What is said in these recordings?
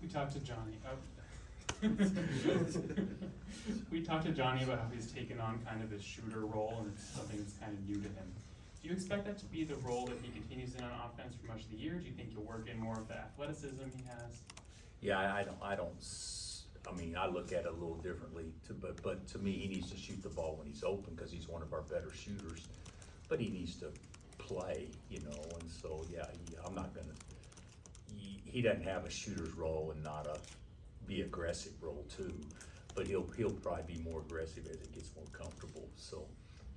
we talked to Johnny. We talked to Johnny about how he's taken on kind of his shooter role, and it's something that's kind of new to him. Do you expect that to be the role that he continues in on offense for much of the year? Do you think he'll work in more of the athleticism he has? Yeah, I mean, I look at it a little differently, but to me, he needs to shoot the ball when he's open, because he's one of our better shooters. But he needs to play, you know, and so, yeah, I'm not gonna, he doesn't have a shooter's role and not a be aggressive role too. But he'll probably be more aggressive as he gets more comfortable. So,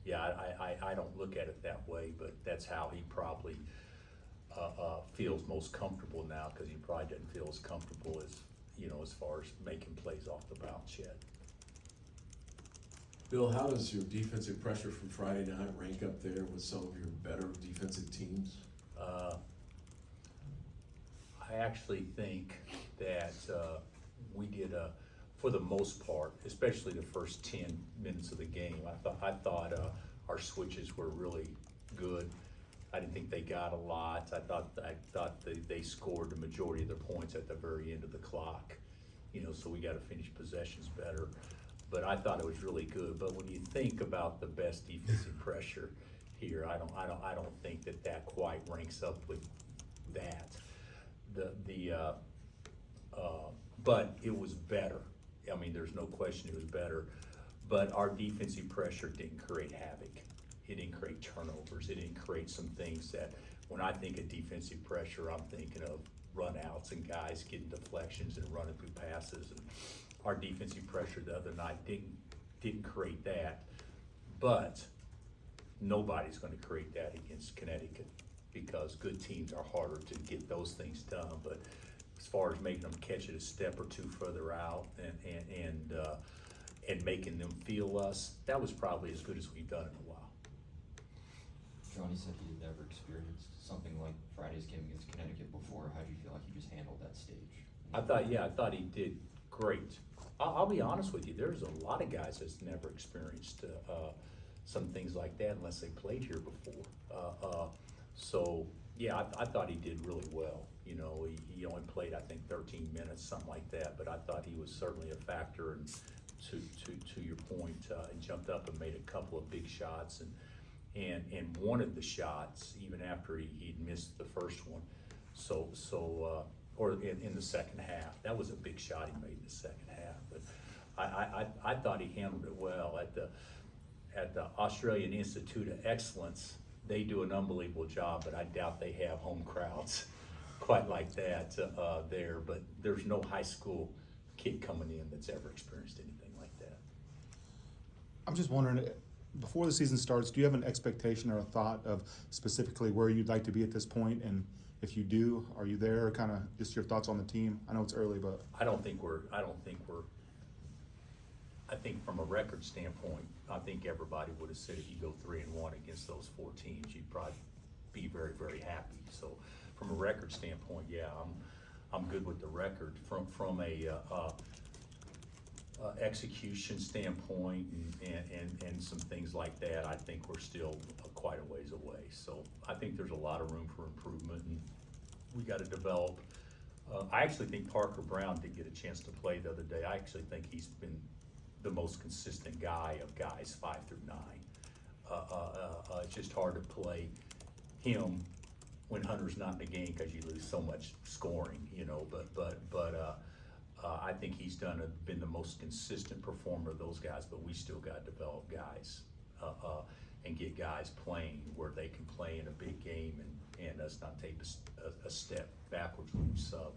yeah, I don't look at it that way, but that's how he probably feels most comfortable now, because he probably doesn't feel as comfortable as, you know, as far as making plays off the bounce yet. Bill, how does your defensive pressure from Friday night rank up there with some of your better defensive teams? I actually think that we did, for the most part, especially the first 10 minutes of the game, I thought our switches were really good. I didn't think they got a lot. I thought they scored the majority of their points at the very end of the clock. You know, so we got to finish possessions better. But I thought it was really good. But when you think about the best defensive pressure here, I don't think that quite ranks up with that. But it was better. I mean, there's no question it was better. But our defensive pressure didn't create havoc. It didn't create turnovers. It didn't create some things that, when I think of defensive pressure, I'm thinking of runouts and guys getting deflections and running through passes. And our defensive pressure the other night didn't create that. But nobody's going to create that against Connecticut, because good teams are harder to get those things done. But as far as making them catch it a step or two further out and making them feel us, that was probably as good as we've done in a while. Johnny said he had never experienced something like Friday's game against Connecticut before. How do you feel like he just handled that stage? I thought he did great. I'll be honest with you, there's a lot of guys that's never experienced some things like that unless they played here before. So yeah, I thought he did really well. You know, he only played, I think, 13 minutes, something like that, but I thought he was certainly a factor. And to your point, he jumped up and made a couple of big shots, and wanted the shots even after he'd missed the first one. Or in the second half. That was a big shot he made in the second half. But I thought he handled it well. At the Australian Institute of Excellence, they do an unbelievable job, but I doubt they have home crowds quite like that there. But there's no high school kid coming in that's ever experienced anything like that. I'm just wondering, before the season starts, do you have an expectation or a thought of specifically where you'd like to be at this point? And if you do, are you there? Kind of just your thoughts on the team. I know it's early, but I think from a record standpoint, I think everybody would have said if you go 3-1 against those 4 teams, you'd probably be very, very happy. So from a record standpoint, yeah, I'm good with the record. From a execution standpoint and some things like that, I think we're still quite a ways away. So I think there's a lot of room for improvement, and we got to develop. I actually think Parker Brown did get a chance to play the other day. I actually think he's been the most consistent guy of guys 5 through 9. It's just hard to play him when Hunter's not in the game, because you lose so much scoring, you know. But I think he's been the most consistent performer of those guys. But we still got to develop guys and get guys playing where they can play in a big game and us not take a step backwards when we sub.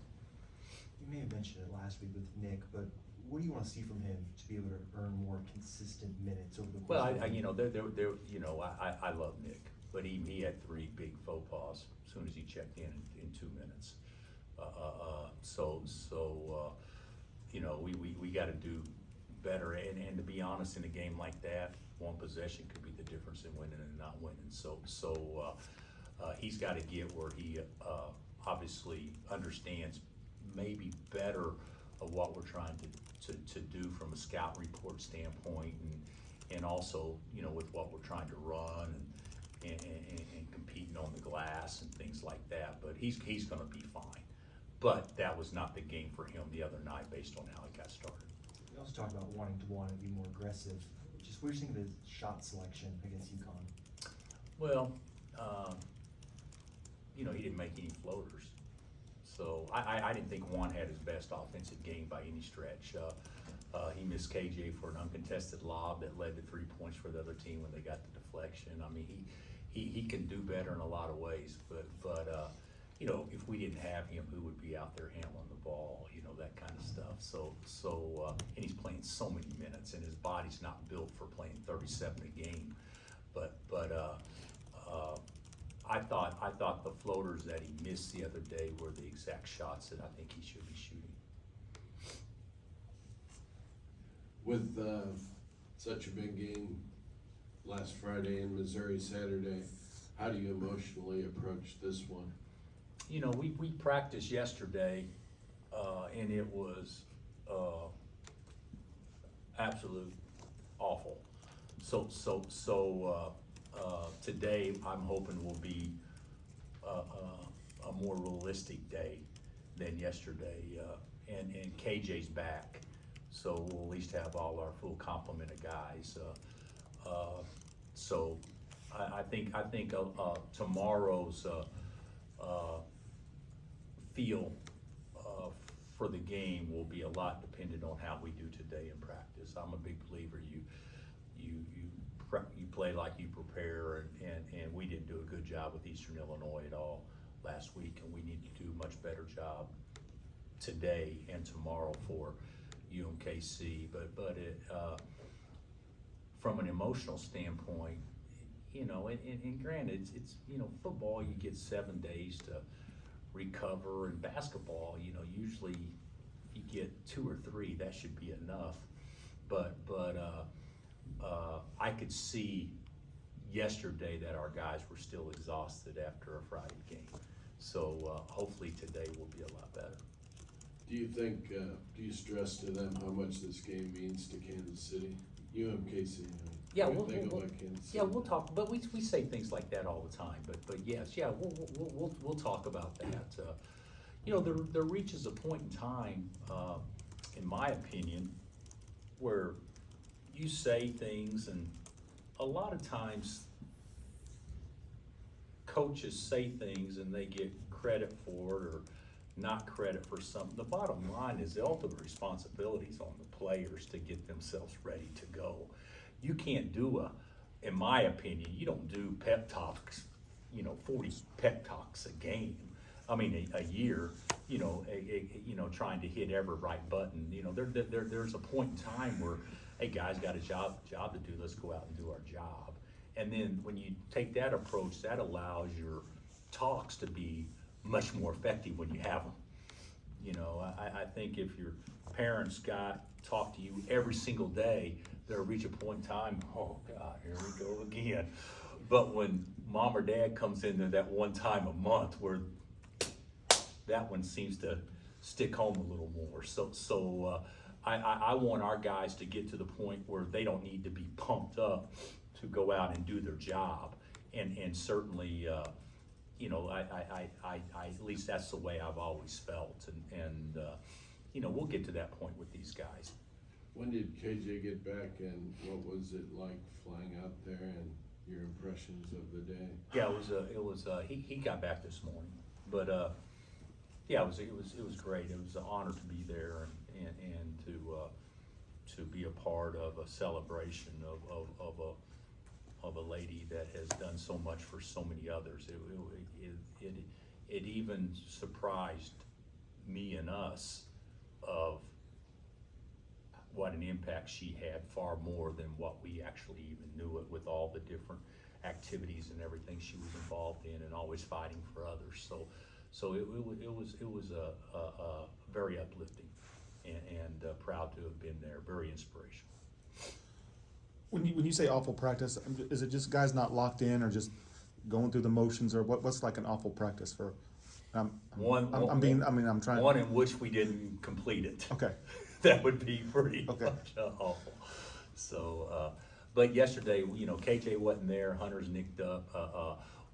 You may have mentioned it last week with Nick, but what do you want to see from him to be able to earn more consistent minutes over the course Well, of the you know, I love Nick, but he had 3 big faux pas as soon as he checked in 2 minutes. You know, we got to do better, and to be honest, in a game like that, one possession could be the difference in winning and not winning. So he's got to get where he obviously understands maybe better of what we're trying to do from a scout report standpoint, and also, you know, with what we're trying to run and competing on the glass and things like that. But he's going to be fine. But that was not the game for him the other night based on how he got started. We also talked about wanting to be more aggressive. Just what do you think of his shot selection against UConn? Well, he didn't make any floaters. So I didn't think Juan had his best offensive game by any stretch. He missed KJ for an uncontested lob that led to 3 points for the other team when they got the deflection. I mean, he can do better in a lot of ways, but if we didn't have him, who would be out there handling the ball, that kind of stuff. And he's playing so many minutes, and his body's not built for playing 37 a game. But I thought the floaters that he missed the other day were the exact shots that I think he should be shooting. With such a big game last Friday and Missouri Saturday, how do you emotionally approach this one? We practiced yesterday, and it was absolute awful. So today I'm hoping will be a more realistic day than yesterday, and KJ's back, so we'll at least have all our full complement of guys. So I think tomorrow's feel for the game will be a lot dependent on how we do today in practice. I'm a big believer you play like you prepare, and we didn't do a good job with Eastern Illinois at all last week, and we need to do a much better job today and tomorrow for UMKC. But from an emotional standpoint, and granted, it's football, you get 7 days to recover, and basketball, usually you get 2 or 3, that should be enough. But I could see yesterday that our guys were still exhausted after a Friday game. So hopefully today will be a lot better. Do you think, do you stress to them how much this game means to Kansas City? UMKC, Yeah, what do you think about Kansas City? Yeah, we'll talk, but we say things like that all the time. But yes, yeah, we'll talk about that. There reaches a point in time, in my opinion, where you say things, and a lot of times coaches say things and they get credit for it or not credit for something. The bottom line is the ultimate responsibility is on the players to get themselves ready to go. You can't do in my opinion, you don't do pep talks, 40 pep talks a game. I mean, a year, trying to hit every right button. There's a point in time where, hey, guys, got a job to do. Let's go out and do our job. And then when you take that approach, that allows your talks to be much more effective when you have them. I think if your parents talk to you every single day, they'll reach a point in time, oh God, here we go again. But when mom or dad comes in there that one time a month, where that one seems to stick home a little more. So I want our guys to get to the point where they don't need to be pumped up to go out and do their job. And certainly, I at least that's the way I've always felt. And we'll get to that point with these guys. When did KJ get back, and what was it like flying out there, and your impressions of the day? Yeah, he got back this morning, but yeah, it was great. It was an honor to be there and to be a part of a celebration of a lady that has done so much for so many others. It even surprised me and us of what an impact she had, far more than what we actually even knew it, with all the different activities and everything she was involved in, and always fighting for others. So it was a very uplifting and proud to have been there. Very inspirational. When you say awful practice, is it just guys not locked in, or just going through the motions, or what's like an awful practice for? I'm trying. One in which we didn't complete it. Okay. That would be pretty Okay. much awful. So, but yesterday, KJ wasn't there. Hunter's nicked up.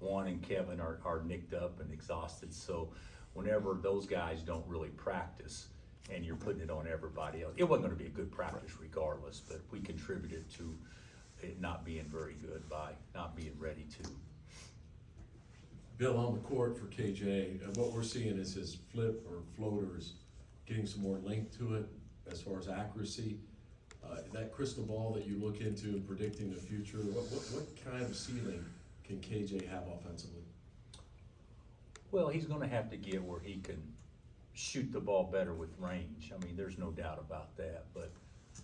Juan and Kevin are nicked up and exhausted. So whenever those guys don't really practice and you're putting it on everybody else, it wasn't gonna be a good practice regardless, but we contributed to it not being very good by not being ready to. Bill, on the court for KJ, what we're seeing is his flip or floaters getting some more length to it as far as accuracy. That crystal ball that you look into in predicting the future, what kind of ceiling can KJ have offensively? Well, he's gonna have to get where he can shoot the ball better with range. I mean, there's no doubt about that. But,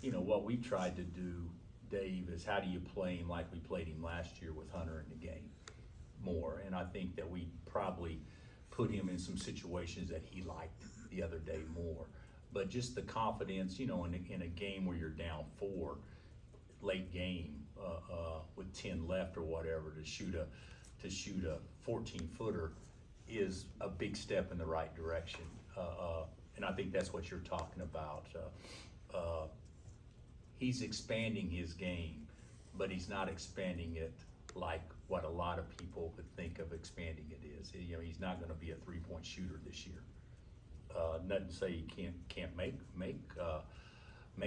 you know, what we tried to do, Dave, is how do you play him like we played him last year with Hunter in the game more? And I think that we probably put him in some situations that he liked the other day more. But just the confidence, you know, in a game where you're down 4, late game, with 10 left or whatever, to shoot a 14-footer is a big step in the right direction. And I think that's what you're talking about. He's expanding his game, but he's not expanding it like what a lot of people would think of expanding it is. You know, he's not gonna be a 3-point shooter this year. Nothing to say he can't make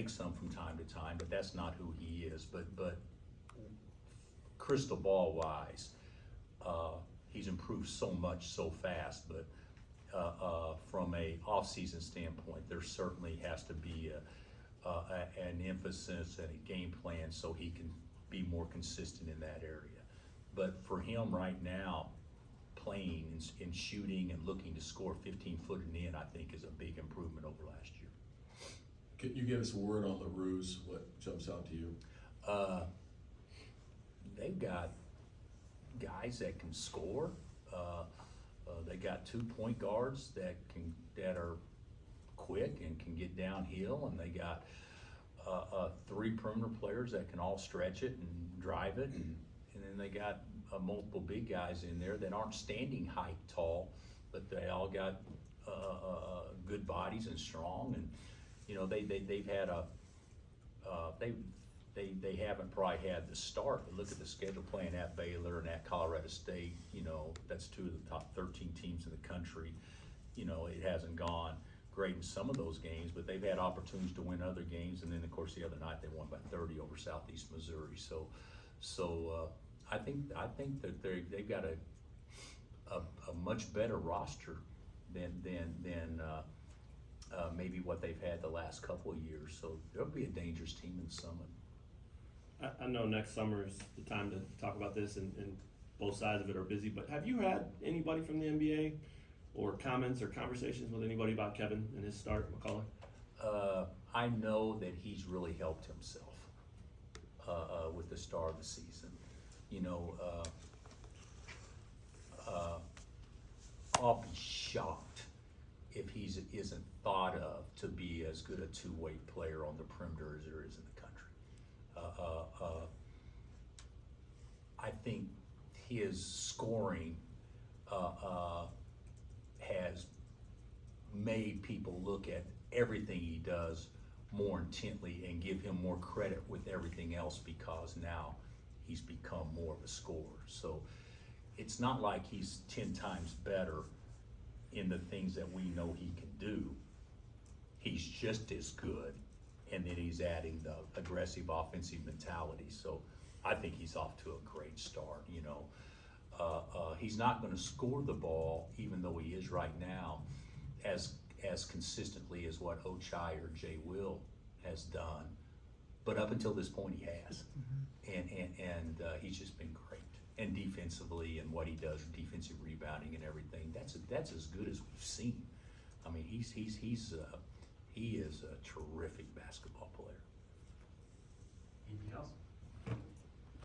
some from time to time, but that's not who he is. But crystal ball wise, he's improved so much so fast. But from a off-season standpoint, there certainly has to be an emphasis and a game plan so he can be more consistent in that area. But for him right now, playing and shooting and looking to score 15-foot and in, I think is a big improvement over last year. Can you give us a word on the Roos? What jumps out to you? They've got guys that can score. They got 2 point guards that are quick and can get downhill, and they got 3 perimeter players that can all stretch it and drive it, and then they got multiple big guys in there that aren't standing height tall, but they all got good bodies and strong. And you know, they've had they haven't probably had the start, but look at the schedule playing at Baylor and at Colorado State. You know, that's 2 of the top 13 teams in the country. You know, it hasn't gone great in some of those games, but they've had opportunities to win other games. And then of course the other night they won by 30 over Southeast Missouri. So I think that they've got a much better roster than maybe what they've had the last couple of years. So there'll be a dangerous team in Summit. I know next summer is the time to talk about this, and both sides of it are busy, but have you had anybody from the NBA or comments or conversations with anybody about Kevin and his start, McCullough? I know that he's really helped himself with the start of the season. You know, I'll be shocked if he isn't thought of to be as good a two-way player on the perimeter as there is in the country. I think his scoring has made people look at everything he does more intently and give him more credit with everything else, because now he's become more of a scorer. So it's not like he's 10 times better in the things that we know he can do. He's just as good, and then he's adding the aggressive offensive mentality. So I think he's off to a great start. You know, he's not going to score the ball, even though he is right now, as consistently as what Ochai or Jay Will has done. But up until this point, he has, and he's just been great. And defensively, and what he does, defensive rebounding and everything, that's as good as we've seen. I mean, he is a terrific basketball player. Anything else?